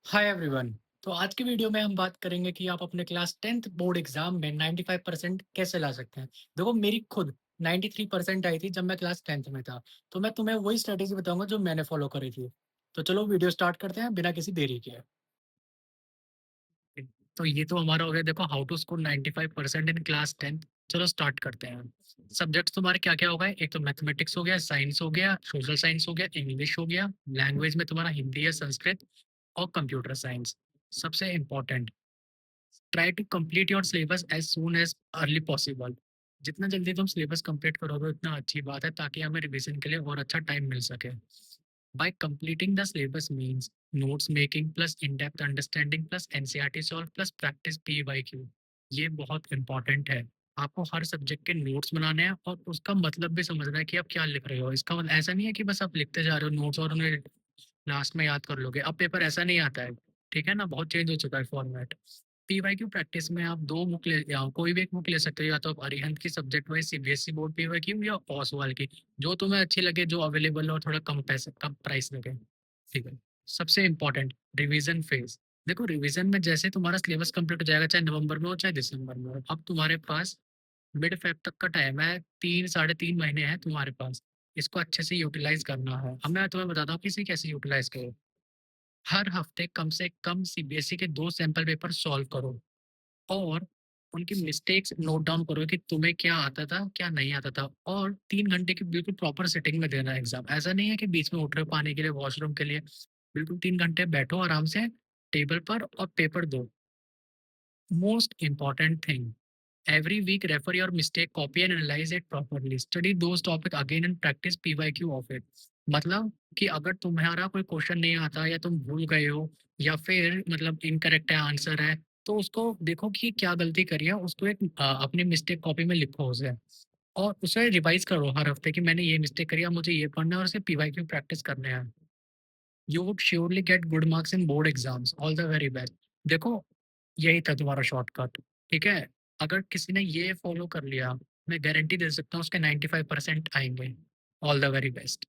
Hi everyone. तो आज की वीडियो में हम बात करेंगे कि आप अपने क्लास 10th बोर्ड एग्जाम में 95% कैसे ला सकते हैं। देखो मेरी खुद 93% आई थी जब मैं क्लास 10th में था। तो मैं तुम्हें वही स्ट्रेटेजी बताऊंगा जो मैंने फॉलो करी थी। तो चलो वीडियो स्टार्ट करते हैं बिना किसी देरी के। तो ये तो हमारा हो गया, देखो how to score 95% in class 10th। चलो स्टार्ट करते हैं। सब्जेक्ट्स तुम्हारे क्या क्या हो गए? एक तो मैथमेटिक्स हो गया, साइंस हो गया, सोशल साइंस हो गया, इंग्लिश हो गया, लैंग्वेज में तुम्हारा हिंदी या संस्कृत, और कंप्यूटर साइंस। सबसे important, try to complete your syllabus as soon as early possible. जितना जल्दी तुम सिलेबस कंप्लीट करोगे उतना अच्छी बात है, ताकि हमें रिवीजन के लिए और अच्छा टाइम मिल सके। Bye completing the syllabus means notes making plus in depth understanding plus NCERT solve plus practice PYQ. ये बहुत इंपॉर्टेंट है। आपको हर सब्जेक्ट के नोट्स बनाने हैं और उसका मतलब भी समझना है कि आप क्या लिख रहे हो। इसका मतलब ऐसा नहीं है कि बस आप लिखते जा रहे हो नोट्स और उन्हें लास्ट में याद कर लोगे। अब पेपर ऐसा नहीं आता है, ठीक है ना, बहुत चेंज हो चुका है फॉर्मेट। पीवाईक्यू प्रैक्टिस में आप दो बुक ले या कोई भी एक बुक ले सकते हो, या तो आप अरिहंत की subject wise CBSE board PYQ या ओसवाल की, जो तुम्हें अच्छी लगे, जो अवेलेबल हो और थोड़ा कम पैसे कम प्राइस लगे। ठीक है। सबसे इम्पोर्टेंट, रिवीजन फेज। देखो रिवीजन में जैसे तुम्हारा सिलेबस कंप्लीट हो जाएगा, चाहे नवंबर में हो चाहे दिसंबर में हो, अब तुम्हारे पास मिड फेब तक का टाइम है। 3 साढ़े 3 महीने हैं तुम्हारे पास। इसको अच्छे से यूटिलाइज करना है। अब मैं तुम्हें बताता हूँ कि इसे कैसे यूटिलाइज करो। हर हफ्ते कम से कम सीबीएसई के 2 सैंपल पेपर सॉल्व करो और उनकी मिस्टेक्स नोट डाउन करो कि तुम्हें क्या आता था क्या नहीं आता था। और 3 घंटे की बिल्कुल प्रॉपर सिटिंग में देना है एग्जाम। ऐसा नहीं है कि बीच में उठ रहे हो पानी के लिए, वॉशरूम के लिए। बिल्कुल 3 घंटे बैठो आराम से टेबल पर और पेपर दो। Most important thing, every week refer your mistake copy and analyze it properly. Study those topic again and practice PYQ of it. मतलब कि अगर तुम्हारा कोई क्वेश्चन नहीं आता या तुम भूल गए हो या फिर मतलब इनकरेक्ट है आंसर है, तो उसको देखो कि क्या गलती करी है, उसको एक अपनी मिस्टेक कॉपी में लिखो उसे, और उसे रिवाइज करो हर हफ्ते कि मैंने ये मिस्टेक करी है, मुझे ये पढ़ना है और उसे पीवाईक्यू प्रैक्टिस करने हैं। You would surely get good marks in board exams. All the very best. देखो यही था तुम्हारा शॉर्टकट। ठीक है। अगर किसी ने ये फॉलो कर लिया, मैं गारंटी दे सकता हूँ उसके 95% आएंगे। All the very best.